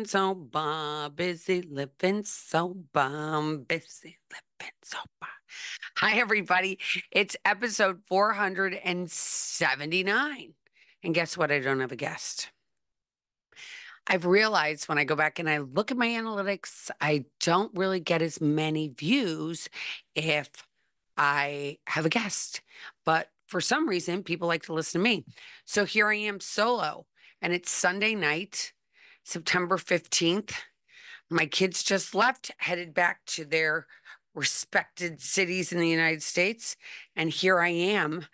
busy living sober, busy living sober. Hi, everybody. It's episode 479. And guess what? I don't have a guest. I've realized when I go back and I look at my analytics, I don't really get as many views if I have a guest. But for some reason, people like to listen to me. So here I am solo, and it's Sunday night, September 15th. My kids just left, headed back to their respected cities in the United States. And here I am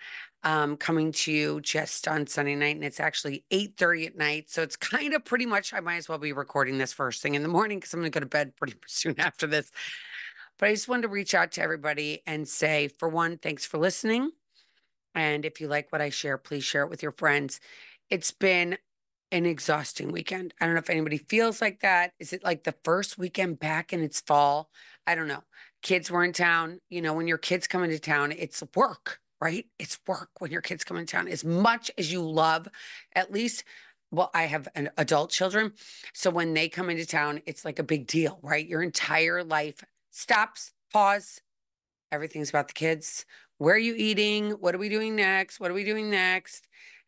coming to you just on Sunday night. And it's actually 8:30 at night. So it's kind of pretty much, I might as well be recording this first thing in the morning because I'm going to go to bed pretty soon after this. But I just wanted to reach out to everybody and say, for one, thanks for listening. And if you like what I share, please share it with your friends. It's been an exhausting weekend. I don't know if anybody feels like that. Is it like the first weekend back and it's fall? I don't know. Kids were in town. You know, when your kids come into town, it's work, right? It's work when your kids come into town. As much as you love, at least, well, I have an adult children. So when they come into town, it's like a big deal, right? Your entire life stops, pause, everything's about the kids. Where are you eating? What are we doing next? What are we doing next?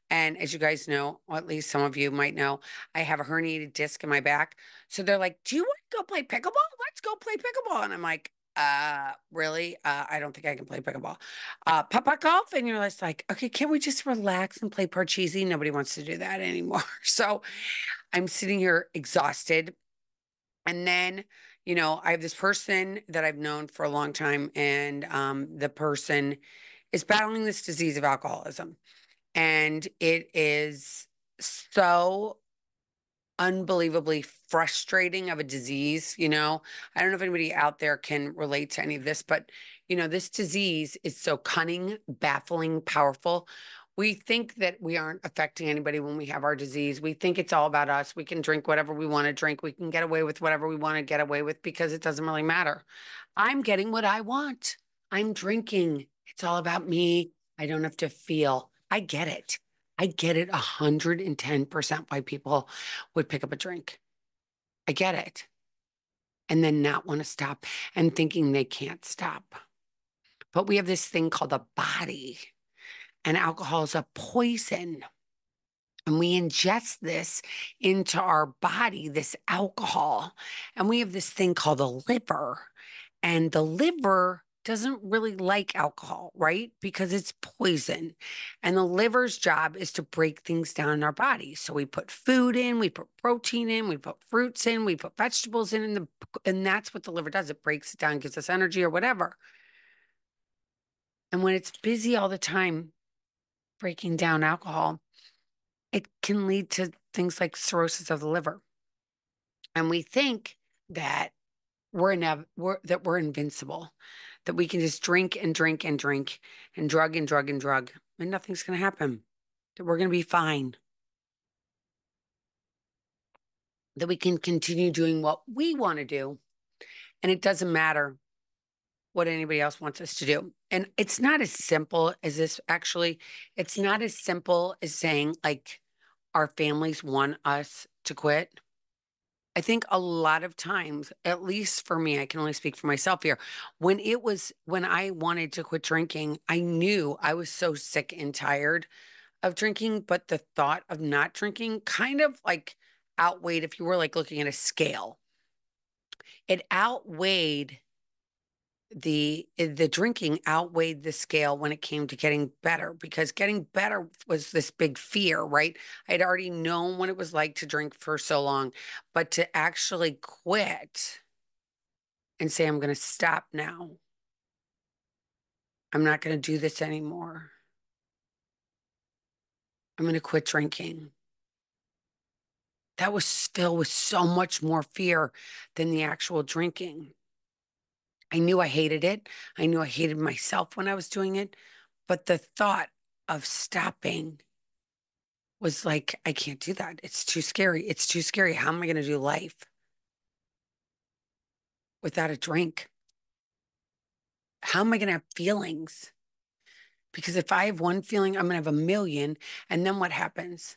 And as you guys know, or at least some of you might know, I have a herniated disc in my back. So they're like, "Do you want to go play pickleball? Let's go play pickleball." And I'm like, really? I don't think I can play pickleball. Putt golf. And you're just like, okay, can we just relax and play parcheesi? Nobody wants to do that anymore. So I'm sitting here exhausted. And then, I have this person that I've known for a long time, and the person is battling this disease of alcoholism. And it is so unbelievably frustrating of a disease. I don't know if anybody out there can relate to any of this, but this disease is so cunning, baffling, powerful. We think that we aren't affecting anybody when we have our disease. We think it's all about us. We can drink whatever we want to drink. We can get away with whatever we want to get away with because it doesn't really matter. I'm getting what I want. I'm drinking. It's all about me. I don't have to feel. I get it. I get it 110% why people would pick up a drink. I get it. And then not want to stop and thinking they can't stop. But we have this thing called the body, and alcohol is a poison. And we ingest this into our body, this alcohol. And we have this thing called the liver. And the liver doesn't really like alcohol, right? Because it's poison. And the liver's job is to break things down in our body. So we put food in, we put protein in, we put fruits in, we put vegetables in, and that's what the liver does. It breaks it down, gives us energy or whatever. And when it's busy all the time breaking down alcohol, it can lead to things like cirrhosis of the liver. And we think that we're invincible, that we can just drink and drink and drink and drug and drug, and nothing's going to happen. That we're going to be fine. That we can continue doing what we want to do, and it doesn't matter what anybody else wants us to do. And it's not as simple as this. Actually, it's not as simple as saying like our families want us to quit. I think a lot of times, at least for me, I can only speak for myself here. When I wanted to quit drinking, I knew I was so sick and tired of drinking, but the thought of not drinking kind of like outweighed, if you were like looking at a scale, it outweighed the drinking outweighed the scale when it came to getting better, because getting better was this big fear, right? I'd already known what it was like to drink for so long, but to actually quit and say, I'm going to stop now. I'm not going to do this anymore. I'm going to quit drinking. That was filled with so much more fear than the actual drinking. I knew I hated it. I knew I hated myself when I was doing it. But the thought of stopping was like, I can't do that. It's too scary. It's too scary. How am I going to do life without a drink? How am I going to have feelings? Because if I have one feeling, I'm going to have a million. And then what happens?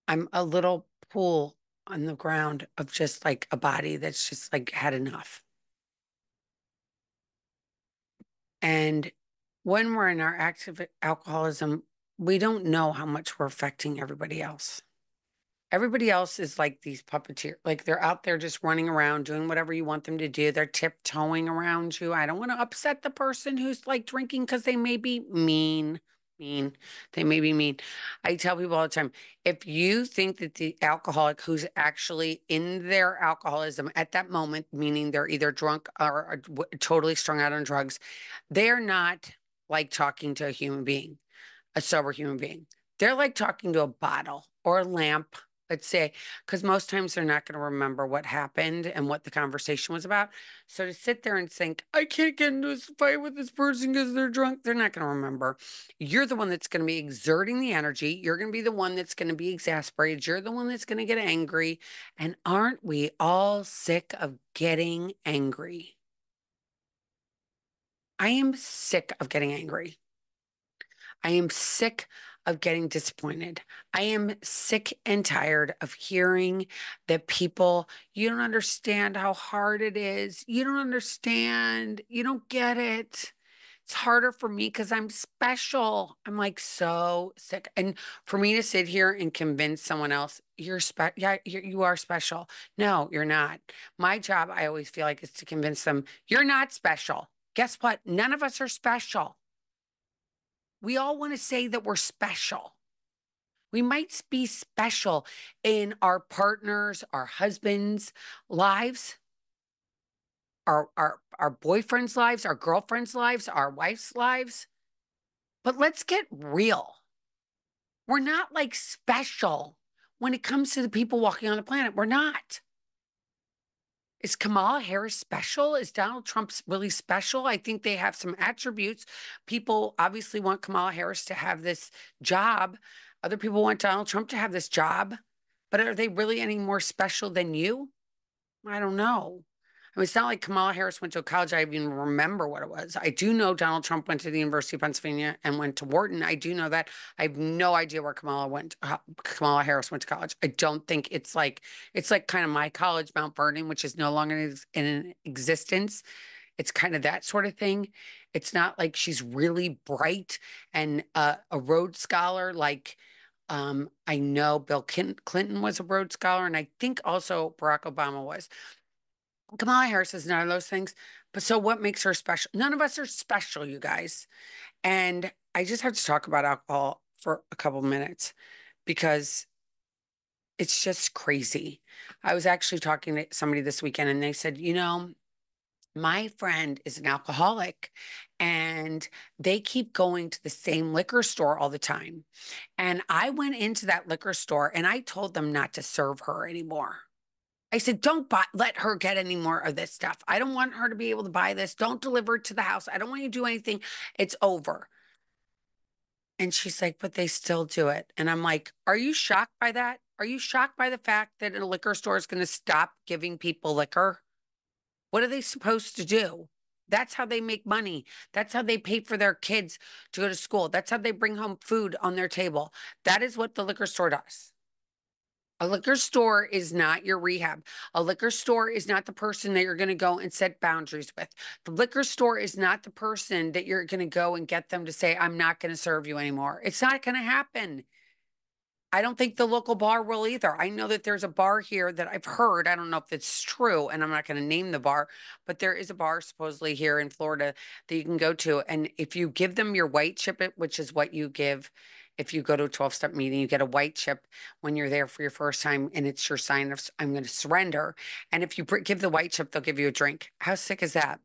I'm a little pool on the ground of just like a body that's just like had enough. And when we're in our active alcoholism, we don't know how much we're affecting everybody else. Everybody else is like these puppeteer, like they're out there just running around doing whatever you want them to do. They're tiptoeing around you. I don't want to upset the person who's like drinking because they may be mean. They may be mean. I tell people all the time, if you think that the alcoholic who's actually in their alcoholism at that moment, meaning they're either drunk or totally strung out on drugs, they're not like talking to a human being, a sober human being. They're like talking to a bottle or a lamp, let's say, because most times they're not going to remember what happened and what the conversation was about. So to sit there and think, I can't get into this fight with this person because they're drunk, they're not going to remember. You're the one that's going to be exerting the energy. You're going to be the one that's going to be exasperated. You're the one that's going to get angry. And aren't we all sick of getting angry? I am sick of getting angry. I am sick of getting disappointed. I am sick and tired of hearing that people, you don't understand how hard it is. You don't understand. You don't get it. It's harder for me because I'm special. I'm like so sick. And for me to sit here and convince someone else, yeah, you are special. No, you're not. My job, I always feel like, is to convince them, you're not special. Guess what? None of us are special. We all want to say that we're special. We might be special in our partners, our husbands' lives, our boyfriends' lives, our girlfriends' lives, our wife's lives. But let's get real. We're not like special when it comes to the people walking on the planet. We're not. Is Kamala Harris special? Is Donald Trump really special? I think they have some attributes. People obviously want Kamala Harris to have this job. Other people want Donald Trump to have this job. But are they really any more special than you? I don't know. I mean, it's not like Kamala Harris went to a college. I even remember what it was. I do know Donald Trump went to the University of Pennsylvania and went to Wharton. I do know that. I have no idea where Kamala Harris went to college. I don't think it's like kind of my college, Mount Vernon, which is no longer in existence. It's kind of that sort of thing. It's not like she's really bright and a Rhodes Scholar like I know Bill Clinton was a Rhodes Scholar, and I think also Barack Obama was. Kamala Harris is none of those things. But so what makes her special? None of us are special, you guys. And I just have to talk about alcohol for a couple minutes because it's just crazy. I was actually talking to somebody this weekend and they said, my friend is an alcoholic and they keep going to the same liquor store all the time. And I went into that liquor store and I told them not to serve her anymore. I said, don't let her get any more of this stuff. I don't want her to be able to buy this. Don't deliver it to the house. I don't want you to do anything. It's over. And she's like, but they still do it. And I'm like, are you shocked by that? Are you shocked by the fact that a liquor store is going to stop giving people liquor? What are they supposed to do? That's how they make money. That's how they pay for their kids to go to school. That's how they bring home food on their table. That is what the liquor store does. A liquor store is not your rehab. A liquor store is not the person that you're going to go and set boundaries with. The liquor store is not the person that you're going to go and get them to say, I'm not going to serve you anymore. It's not going to happen. I don't think the local bar will either. I know that there's a bar here that I've heard. I don't know if it's true, and I'm not going to name the bar, but there is a bar supposedly here in Florida that you can go to. And if you give them your white chip, which is what you give if you go to a 12-step meeting, you get a white chip when you're there for your first time, and it's your sign of I'm going to surrender. And if you give the white chip, they'll give you a drink. How sick is that?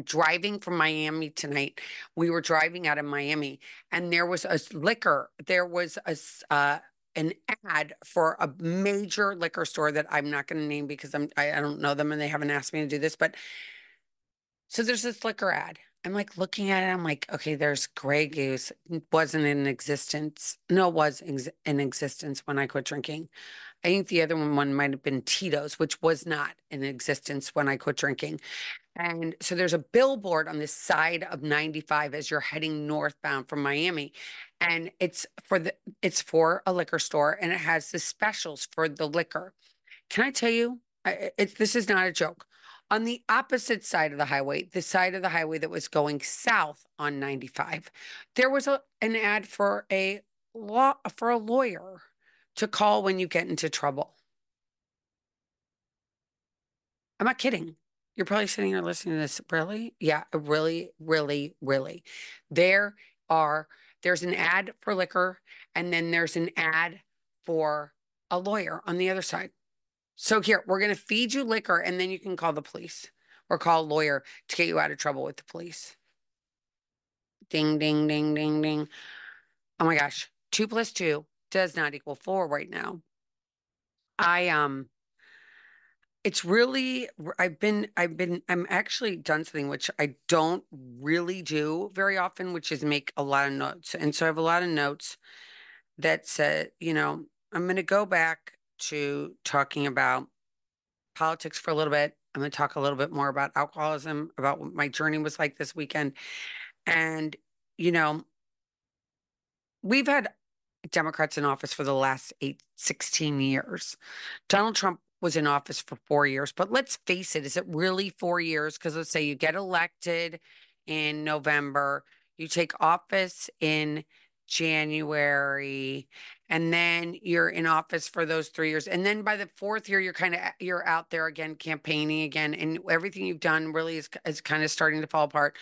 Driving from Miami tonight, we were driving out of Miami, and there was a liquor. There was an ad for a major liquor store that I'm not going to name because I don't know them and they haven't asked me to do this. But so there's this liquor ad. I'm like looking at it. I'm like, okay, there's Grey Goose. It wasn't in existence. No, it was in existence when I quit drinking. I think the other one might have been Tito's, which was not in existence when I quit drinking. And so there's a billboard on the side of 95 as you're heading northbound from Miami. And it's for a liquor store and it has the specials for the liquor. Can I tell you, this is not a joke. On the opposite side of the highway, the side of the highway that was going south on 95, there was an ad for a lawyer to call when you get into trouble. I'm not kidding. You're probably sitting here listening to this. Really? Yeah, really, really, really. There are, there's an ad for liquor, and then there's an ad for a lawyer on the other side. So here, we're going to feed you liquor, and then you can call the police or call a lawyer to get you out of trouble with the police. Ding, ding, ding, ding, ding. Oh my gosh. Two plus two does not equal four right now. I It's really, I'm actually done something which I don't really do very often, which is make a lot of notes. And so I have a lot of notes that said, I'm going to go back to talking about politics for a little bit. I'm going to talk a little bit more about alcoholism, about what my journey was like this weekend. And, you know, we've had Democrats in office for the last 16 years. Donald Trump was in office for 4 years, but let's face it, is it really 4 years? Because let's say you get elected in November, you take office in January, and then you're in office for those 3 years. And then by the fourth year, you're out there again campaigning again, and everything you've done really is kind of starting to fall apart.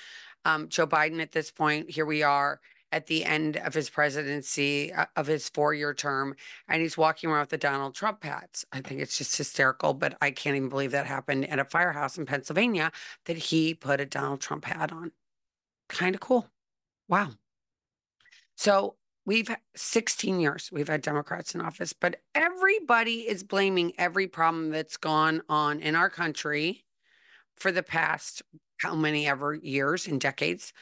Joe Biden at this point, here we are at the end of his presidency, of his 4 year term, and he's walking around with the Donald Trump hats. I think it's just hysterical, but I can't even believe that happened at a firehouse in Pennsylvania that he put a Donald Trump hat on. Kind of cool. Wow. So we've 16 years, we've had Democrats in office, but everybody is blaming every problem that's gone on in our country for the past how many ever years and decades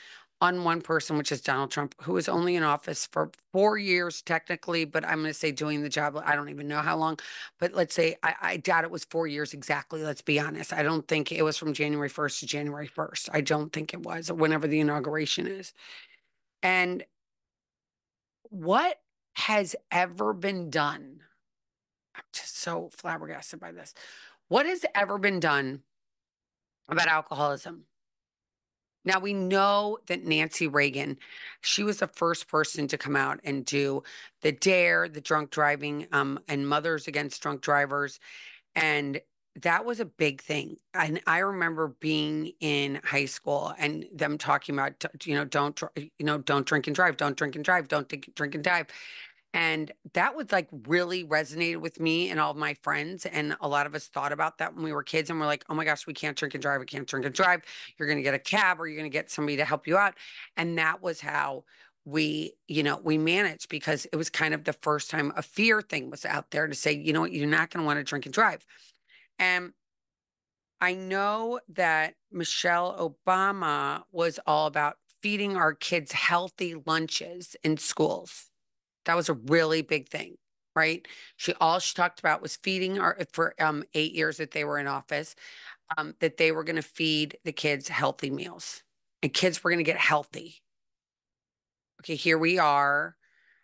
on one person, which is Donald Trump, who was only in office for 4 years technically, but I'm going to say doing the job. I don't even know how long, but let's say I doubt it was 4 years exactly. Let's be honest. I don't think it was from January 1st to January 1st. I don't think it was, or whenever the inauguration is. And what has ever been done? I'm just so flabbergasted by this. What has ever been done about alcoholism? Now we know that Nancy Reagan, she was the first person to come out and do the DARE, the drunk driving, and Mothers Against Drunk Drivers. And that was a big thing. And I remember being in high school and them talking about, don't drink and drive, don't drink and drive, don't drink and drive. And that was like really resonated with me and all of my friends. And a lot of us thought about that when we were kids and we're like, oh my gosh, we can't drink and drive. We can't drink and drive. You're going to get a cab or you're going to get somebody to help you out. And that was how we managed because it was kind of the first time a fear thing was out there to say, you know what, you're not going to want to drink and drive. And I know that Michelle Obama was all about feeding our kids healthy lunches in schools. That was a really big thing, right? All she talked about was feeding our for 8 years that they were in office, that they were going to feed the kids healthy meals, and kids were going to get healthy. Okay, here we are.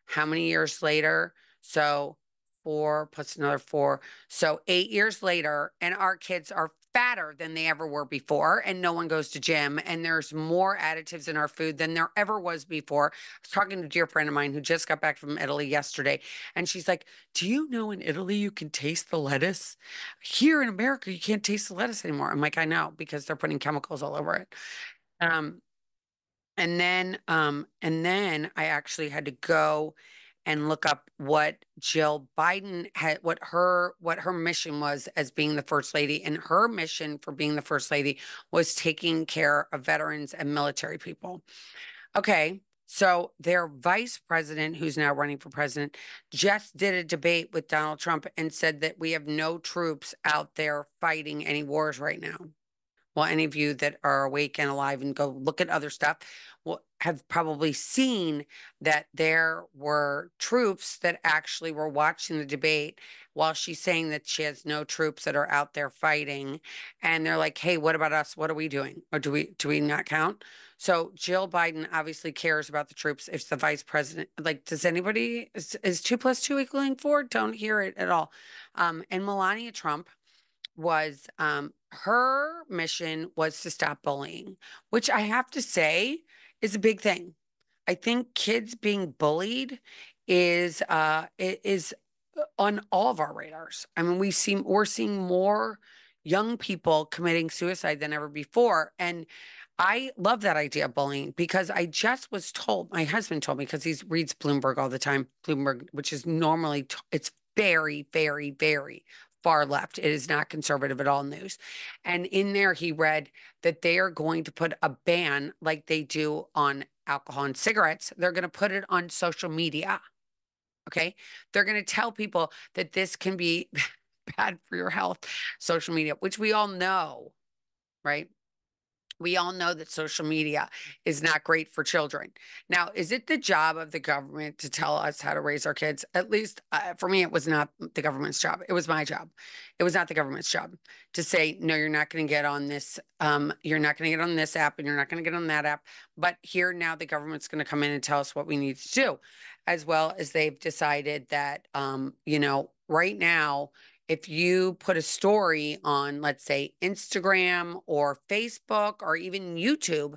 How many years later? So four plus another four. So 8 years later, and our kids are fatter than they ever were before, and no one goes to gym, and there's more additives in our food than there ever was before. I was talking to a dear friend of mine who just got back from Italy yesterday, and she's like, "Do you know in Italy you can taste the lettuce? Here in America, you can't taste the lettuce anymore." I'm like, "I know because they're putting chemicals all over it." Um, and then I actually had to go and look up what Jill Biden had, what her mission was as being the first lady. And her mission for being the first lady was taking care of veterans and military people. Okay. So their vice president, who's now running for president, just did a debate with Donald Trump and said that we have no troops out there fighting any wars right now. Well, any of you that are awake and alive and go look at other stuff will have probably seen that there were troops that actually were watching the debate while she's saying that she has no troops that are out there fighting. And they're like, hey, what about us? What are we doing? Or do we not count? So Jill Biden obviously cares about the troops. If the vice president, like, does anybody, is 2 plus 2 equaling 4? Don't hear it at all. And Melania Trump was her mission was to stop bullying, which I have to say is a big thing. I think kids being bullied is on all of our radars. I mean, we're seeing more young people committing suicide than ever before. And I love that idea of bullying because I just was told, my husband told me, because he reads Bloomberg all the time, Bloomberg, which is normally, it's very, very, very far left. It is not conservative at all news. And in there, he read that they are going to put a ban like they do on alcohol and cigarettes. They're going to put it on social media. Okay. They're going to tell people that this can be bad for your health, social media, which we all know, right? We all know that social media is not great for children. Now, is it the job of the government to tell us how to raise our kids? At least for me, it was not the government's job. It was my job. It was not the government's job to say, no, you're not going to get on this. You're not going to get on this app and you're not going to get on that app. But here now the government's going to come in and tell us what we need to do, as well as they've decided that, right now, if you put a story on, let's say, Instagram or Facebook or even YouTube,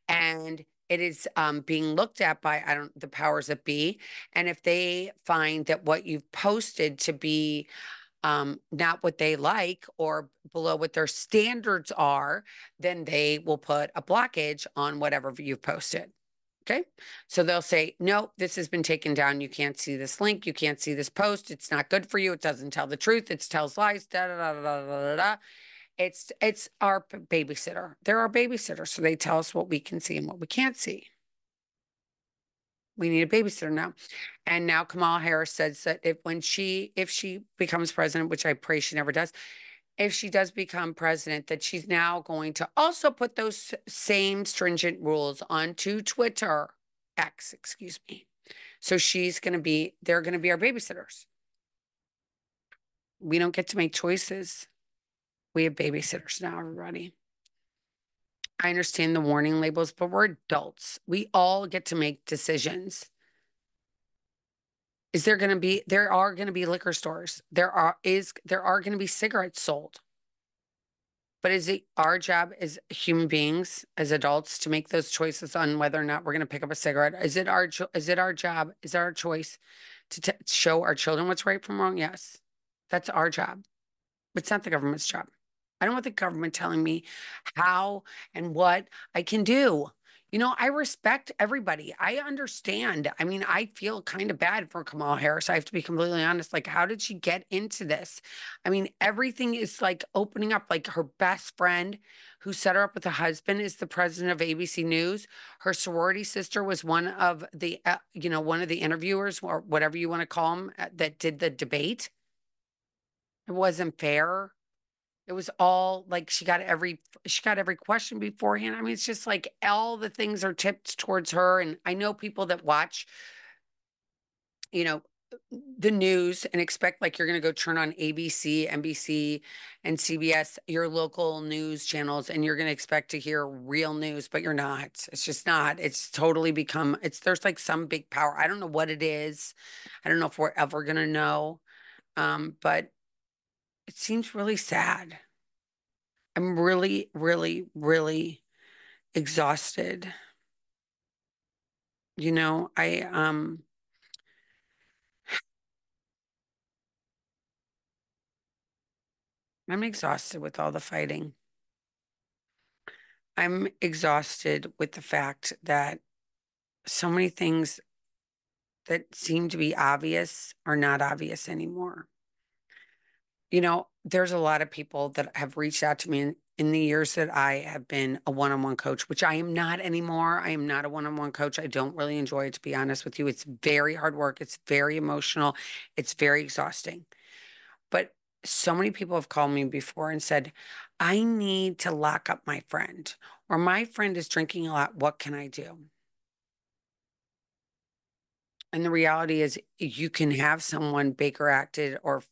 and it is being looked at by I don't the powers that be, and if they find that what you've posted to be not what they like or below what their standards are, then they will put a blockage on whatever you've posted. Okay. So they'll say, no, this has been taken down. You can't see this link. You can't see this post. It's not good for you. It doesn't tell the truth. It tells lies. Da, da, da, da, da, da, da. It's our babysitter. They're our babysitter. So they tell us what we can see and what we can't see. We need a babysitter now. And now Kamala Harris says that if she becomes president, which I pray she never does, if she does become president, that she's now going to also put those same stringent rules onto Twitter, X, excuse me. So they're going to be our babysitters. We don't get to make choices. We have babysitters now, everybody. I understand the warning labels, but we're adults. We all get to make decisions. There are going to be liquor stores. There are going to be cigarettes sold. But is it our job as human beings, as adults, to make those choices on whether or not we're going to pick up a cigarette? Is it our job? Is it our choice to show our children what's right from wrong? Yes, that's our job. But it's not the government's job. I don't want the government telling me how and what I can do. I respect everybody. I understand. I mean, I feel kind of bad for Kamala Harris. I have to be completely honest. Like, how did she get into this? I mean, everything is like opening up. Like, her best friend who set her up with a husband is the president of ABC News. Her sorority sister was one of the interviewers or whatever you want to call them that did the debate. It wasn't fair. It was all like she got every question beforehand. I mean, it's just like all the things are tipped towards her. And I know people that watch, you know, the news and expect like you're going to go turn on ABC, NBC, and CBS, your local news channels, and you're going to expect to hear real news, but you're not. It's just not. It's totally there's like some big power. I don't know what it is. I don't know if we're ever going to know. But it seems really sad. I'm really, really, really exhausted. You know, I'm exhausted with all the fighting. I'm exhausted with the fact that so many things that seem to be obvious are not obvious anymore. There's a lot of people that have reached out to me in the years that I have been a one-on-one coach, which I am not anymore. I am not a one-on-one coach. I don't really enjoy it, to be honest with you. It's very hard work. It's very emotional. It's very exhausting. But so many people have called me before and said, I need to lock up my friend, or my friend is drinking a lot. What can I do? And the reality is, you can have someone Baker acted, or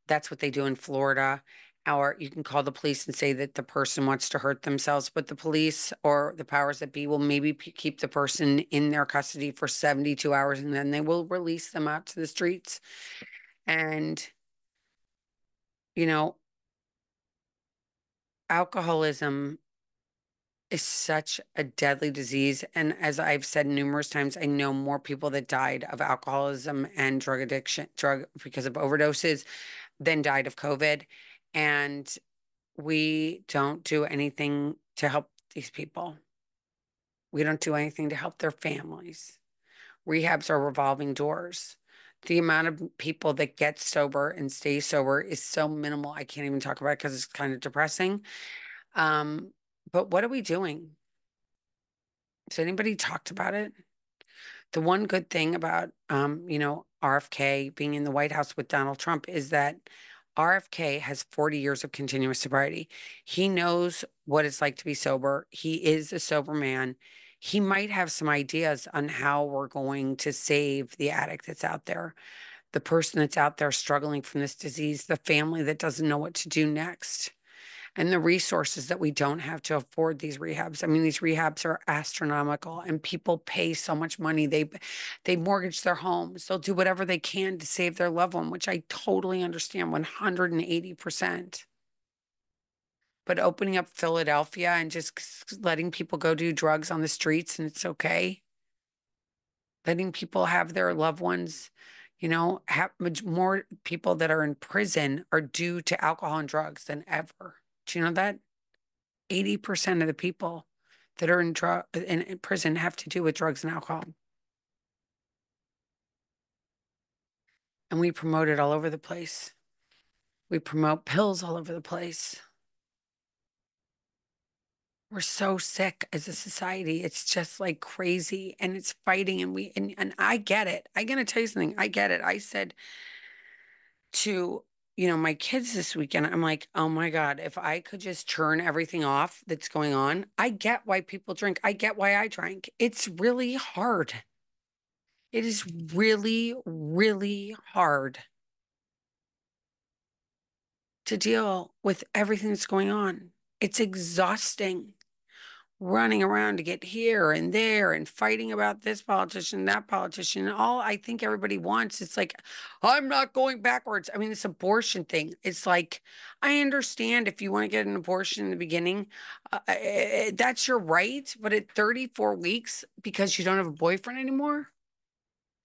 that's what they do in Florida. Or you can call the police and say that the person wants to hurt themselves, but the police or the powers that be will maybe keep the person in their custody for 72 hours, and then they will release them out to the streets. And, you know, alcoholism is such a deadly disease. And as I've said numerous times, I know more people that died of alcoholism and drug addiction, drug because of overdoses, than died of COVID. And we don't do anything to help these people. We don't do anything to help their families. Rehabs are revolving doors. The amount of people that get sober and stay sober is so minimal. I can't even talk about it because it's kind of depressing. Um, but what are we doing? Has anybody talked about it? The one good thing about, RFK being in the White House with Donald Trump is that RFK has 40 years of continuous sobriety. He knows what it's like to be sober. He is a sober man. He might have some ideas on how we're going to save the addict that's out there, the person that's out there struggling from this disease, the family that doesn't know what to do next, and the resources that we don't have to afford these rehabs. I mean, these rehabs are astronomical, and people pay so much money. They mortgage their homes. They'll do whatever they can to save their loved one, which I totally understand 180%. But opening up Philadelphia and just letting people go do drugs on the streets and it's okay, letting people have their loved ones, have much more people that are in prison are due to alcohol and drugs than ever. Do you know that? 80% of the people that are in prison have to do with drugs and alcohol. And we promote it all over the place. We promote pills all over the place. We're so sick as a society. It's just like crazy, and it's fighting, and I get it. I'm gonna tell you something. I get it. I said to, my kids this weekend, I'm like, oh my God, if I could just turn everything off that's going on, I get why people drink. I get why I drank. It's really hard. It is really, really hard to deal with everything that's going on. It's exhausting running around to get here and there and fighting about this politician, that politician. And all I think everybody wants, it's like, I'm not going backwards. I mean, this abortion thing, it's like, I understand if you want to get an abortion in the beginning, that's your right. But at 34 weeks, because you don't have a boyfriend anymore,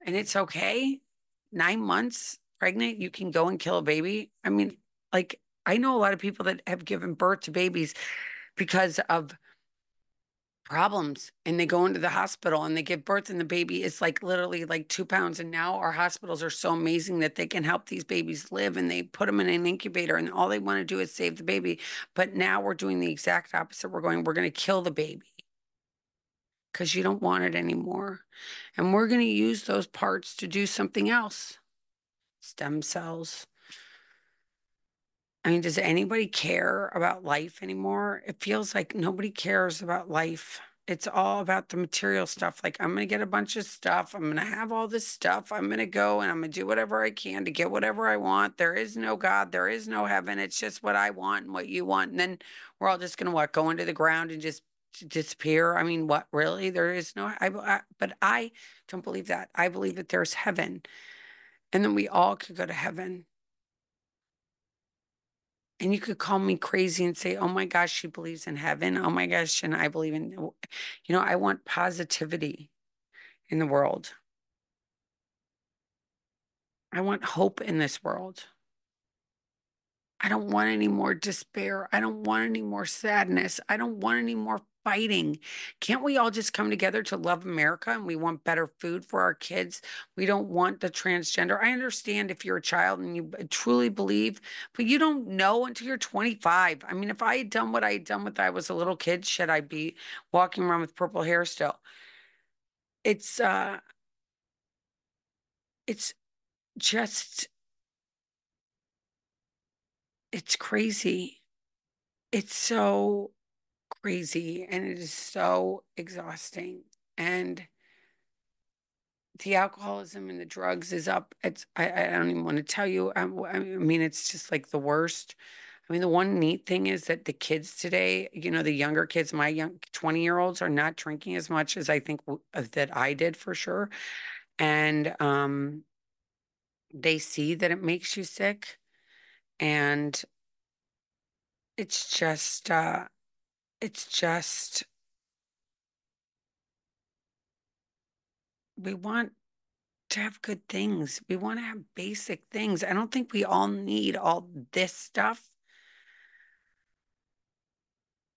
and it's okay. 9 months pregnant, you can go and kill a baby. I mean, like, I know a lot of people that have given birth to babies because of problems, and they go into the hospital and they give birth, and the baby is like literally like 2 pounds. And now our hospitals are so amazing that they can help these babies live, and they put them in an incubator, and all they want to do is save the baby. But now we're doing the exact opposite. We're going to kill the baby because you don't want it anymore. And we're going to use those parts to do something else. Stem cells. I mean, does anybody care about life anymore? It feels like nobody cares about life. It's all about the material stuff. Like, I'm going to get a bunch of stuff. I'm going to have all this stuff. I'm going to go and I'm going to do whatever I can to get whatever I want. There is no God. There is no heaven. It's just what I want and what you want. And then we're all just going to what? Go into the ground and just disappear. I mean, what really? There is no, but I don't believe that. I believe that there's heaven, and then we all could go to heaven. And you could call me crazy and say, oh my gosh, she believes in heaven. Oh my gosh, and I believe in, I want positivity in the world. I want hope in this world. I don't want any more despair. I don't want any more sadness. I don't want any more fighting. Can't we all just come together to love America, and we want better food for our kids? We don't want the transgender. I understand if you're a child and you truly believe, but you don't know until you're 25. I mean, if I had done what I had done when I was a little kid, should I be walking around with purple hair still? It's uh it's just it's crazy. It's so crazy, and it is so exhausting. And the alcoholism and the drugs is up. I don't even want to tell you. I mean, it's just like the worst. I mean, the one neat thing is that the kids today, the younger kids, my young 20-year-olds are not drinking as much as I think that I did for sure. And they see that it makes you sick. And it's just, it's just, we want to have good things. We want to have basic things. I don't think we all need all this stuff.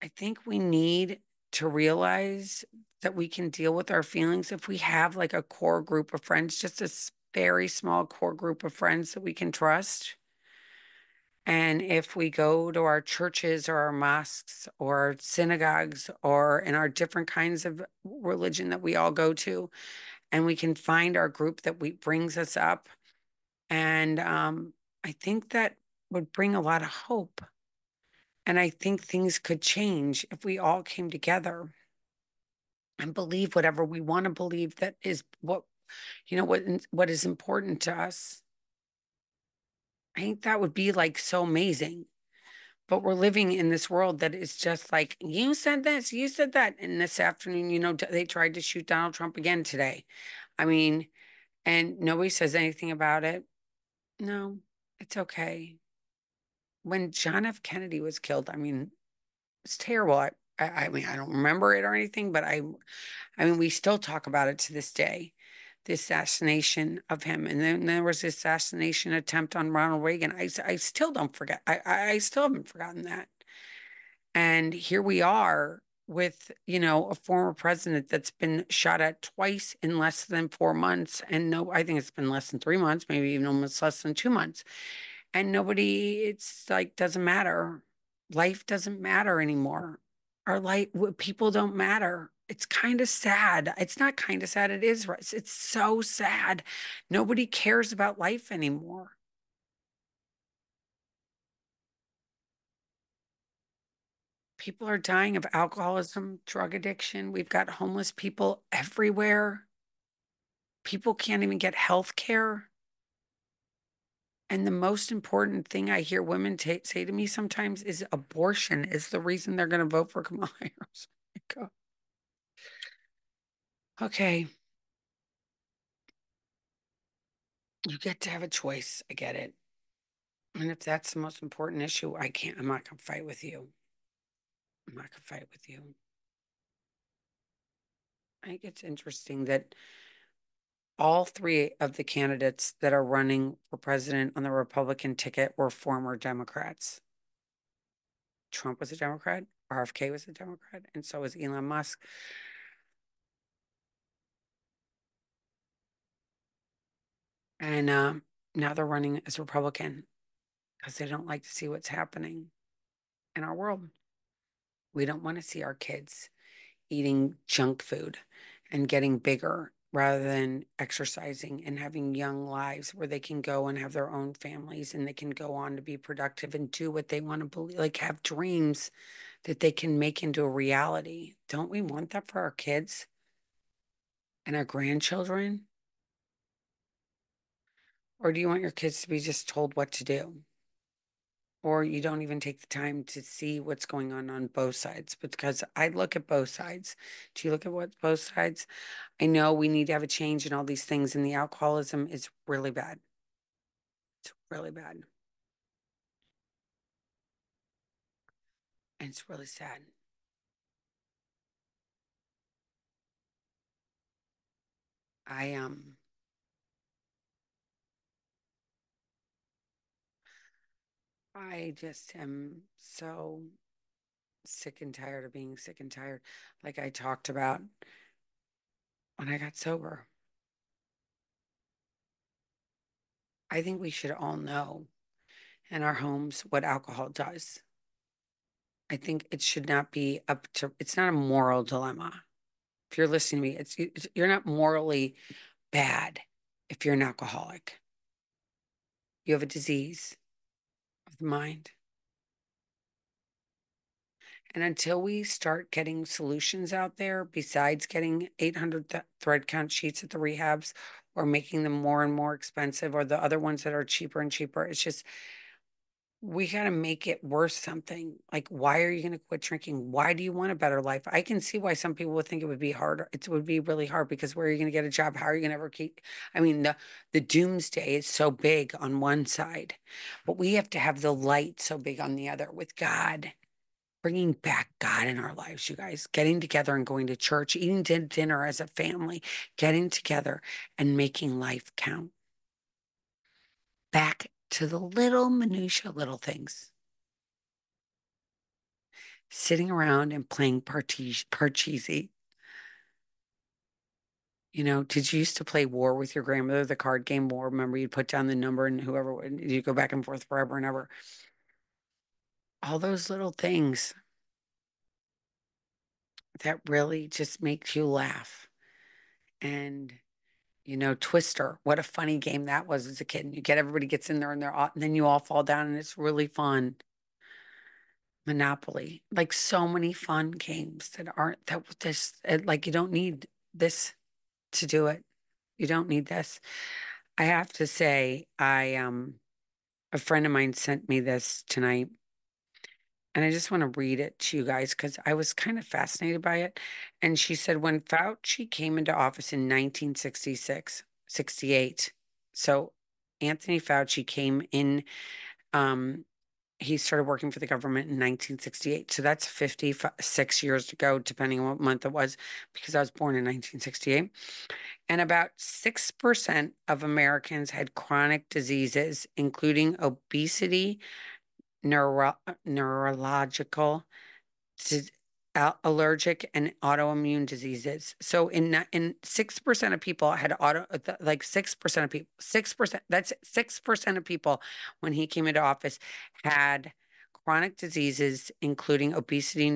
I think we need to realize that we can deal with our feelings if we have like a core group of friends, just a very small core group of friends that we can trust. And if we go to our churches or our mosques or synagogues or in our different kinds of religion that we all go to, and we can find our group that we brings us up, and I think that would bring a lot of hope. And I think things could change if we all came together and believe whatever we want to believe that is what is important to us. I think that would be like so amazing. But we're living in this world that is just like, you said this, you said that. And this afternoon, they tried to shoot Donald Trump again today. I mean, and nobody says anything about it. No, it's okay. When John F. Kennedy was killed, I mean, it's terrible. I mean, I don't remember it or anything, but I mean, we still talk about it to this day, the assassination of him. And then there was the assassination attempt on Ronald Reagan. I still don't forget. I still haven't forgotten that. And here we are with, a former president that's been shot at twice in less than 4 months. And no, I think it's been less than 3 months, maybe even almost less than 2 months. And nobody, it's like, doesn't matter. Life doesn't matter anymore. Our life, people don't matter. It's kind of sad. It's not kind of sad. It is. It's so sad. Nobody cares about life anymore. People are dying of alcoholism, drug addiction. We've got homeless people everywhere. People can't even get health care. And the most important thing I hear women say to me sometimes is abortion is the reason they're going to vote for Kamala Harris. Okay, you get to have a choice. I get it. And if that's the most important issue, I'm not going to fight with you. I'm not going to fight with you. I think it's interesting that all three of the candidates that are running for president on the Republican ticket were former Democrats. Trump was a Democrat, RFK was a Democrat, and so was Elon Musk. And now they're running as Republican because they don't like to see what's happening in our world. We don't want to see our kids eating junk food and getting bigger rather than exercising and having young lives where they can go and have their own families and they can go on to be productive and do what they want to believe, like have dreams that they can make into a reality. Don't we want that for our kids and our grandchildren? Or do you want your kids to be just told what to do? Or you don't even take the time to see what's going on both sides? Because I look at both sides. Do you look at what both sides? I know we need to have a change in all these things, and the alcoholism is really bad. It's really bad. And it's really sad. I I just am so sick and tired of being sick and tired. Like I talked about when I got sober. I think we should all know in our homes what alcohol does. I think it should not be up to, it's not a moral dilemma. If you're listening to me, you're not morally bad if you're an alcoholic. You have a disease of the mind. And until we start getting solutions out there, besides getting 800 thread count sheets at the rehabs or making them more and more expensive, or the other ones that are cheaper and cheaper, it's just we got to make it worth something. Like, why are you going to quit drinking? Why do you want a better life? I can see why some people would think it would be harder. It would be really hard because where are you going to get a job? How are you going to ever keep? I mean, the doomsday is so big on one side, but we have to have the light so big on the other with God, bringing back God in our lives, you guys, getting together and going to church, eating dinner as a family, getting together and making life count. Back to the little minutia, little things. Sitting around and playing Parcheesi. Did you used to play War with your grandmother, the card game War? Remember, you'd put down the number and whoever, you go back and forth forever and ever. All those little things that really just makes you laugh. And, Twister, what a funny game that was as a kid. You get everybody gets in there and and then you all fall down and it's really fun. Monopoly, like so many fun games that aren't that this like you don't need this to do it. You don't need this. I have to say, a friend of mine sent me this tonight, and I just want to read it to you guys because I was kind of fascinated by it. And she said when Fauci came into office in 1966, 68. So Anthony Fauci came in, um, he started working for the government in 1968. So that's 56 years ago, depending on what month it was, because I was born in 1968. And about 6% of Americans had chronic diseases, including obesity, neurological, dis- allergic, and autoimmune diseases. So in 6% of people had like 6% of people, 6%, that's 6% of people when he came into office had chronic diseases, including obesity,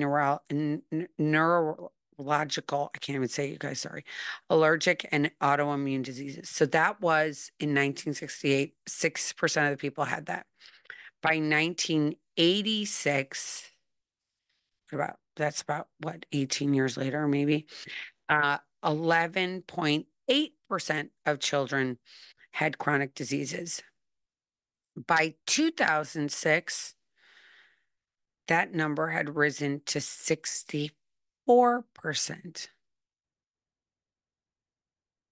neurological, I can't even say it, you guys, sorry, allergic and autoimmune diseases. So that was in 1968, 6% of the people had that. By 1986, that's about what, 18 years later, maybe, 11.8% of children had chronic diseases. By 2006, that number had risen to 64%.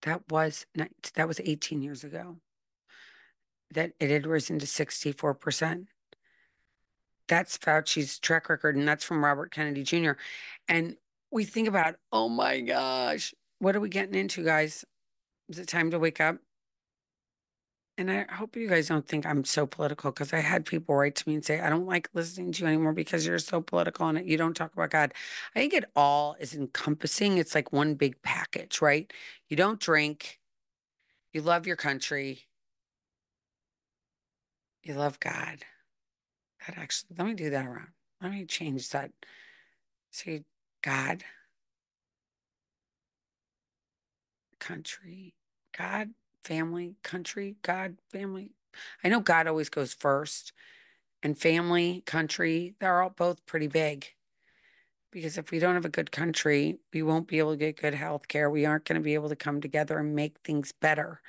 That was 18 years ago. That it had risen to 64%. That's Fauci's track record, and that's from Robert Kennedy Jr. And we think about, oh my gosh, what are we getting into, guys? Is it time to wake up? And I hope you guys don't think I'm so political because I had people write to me and say, I don't like listening to you anymore because you're so political and you don't talk about God. I think it all is encompassing. It's like one big package, right? You don't drink, you love your country, you love God. That actually, let me do that around. Let me change that. See, God, country, God, family, country, God, family. I know God always goes first, and family, country, they're all both pretty big. Because if we don't have a good country, we won't be able to get good health care. We aren't going to be able to come together and make things better.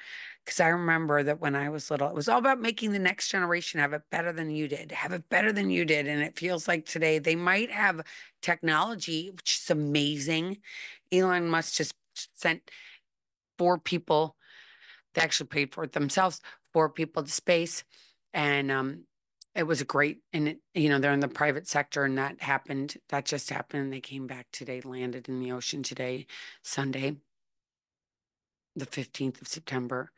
Because I remember that when I was little, it was all about making the next generation have it better than you did, have it better than you did. And it feels like today they might have technology, which is amazing. Elon Musk just sent four people, they actually paid for it themselves, four people to space. And it was a great, and they're in the private sector, and that just happened. And they came back today, landed in the ocean today, Sunday, the 15th of September.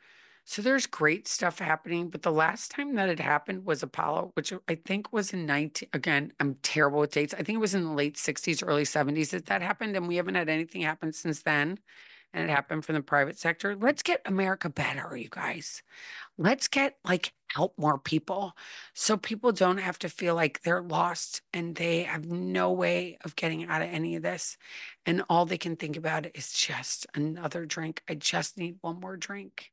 So there's great stuff happening. But the last time that it happened was Apollo, which I think was in 19, again, I'm terrible with dates. I think it was in the late 60s, early 70s that happened. And we haven't had anything happen since then. And it happened from the private sector. Let's get America better, you guys. Let's get like help more people so people don't have to feel like they're lost and they have no way of getting out of any of this. And all they can think about is just another drink. I just need one more drink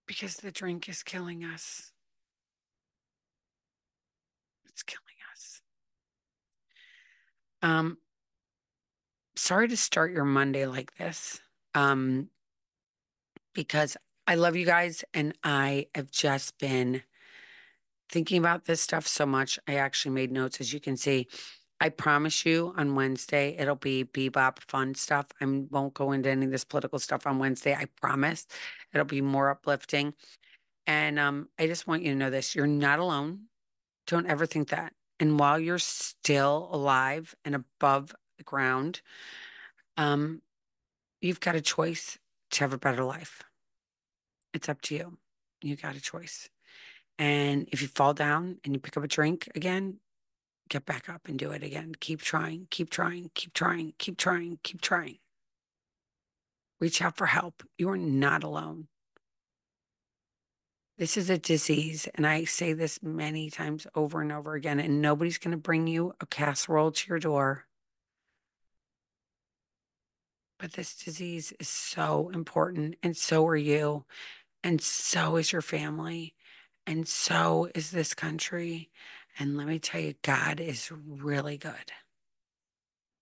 because the drink is killing us. It's killing us. Um, sorry to start your Monday like this. Because I love you guys and I have just been thinking about this stuff so much. I actually made notes, as you can see. I promise you on Wednesday, it'll be bebop fun stuff. I won't go into any of this political stuff on Wednesday. I promise it'll be more uplifting. And I just want you to know this, you're not alone. Don't ever think that. And while you're still alive and above the ground, um, you've got a choice to have a better life. It's up to you. You got a choice. And if you fall down and you pick up a drink again, get back up and do it again. Keep trying, keep trying, keep trying, keep trying, keep trying. Reach out for help. You are not alone. This is a disease, and I say this many times over and over again, and nobody's going to bring you a casserole to your door. But this disease is so important, and so are you, and so is your family, and so is this country. And let me tell you, God is really good.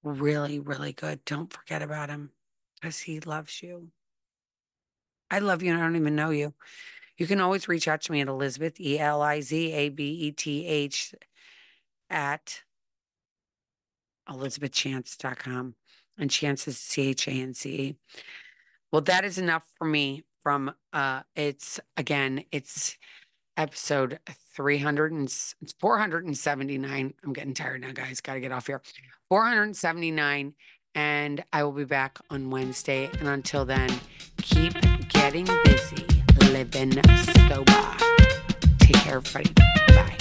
Really, really good. Don't forget about him because he loves you. I love you and I don't even know you. You can always reach out to me at Elizabeth, Elizabeth, at elizabethchance.com. And chance is CHANCE. Well, that is enough for me from it's episode 300 and 479. I'm getting tired now, guys. Got to get off here. 479. And I will be back on Wednesday. And until then, keep getting busy, living sober. Take care, everybody. Bye.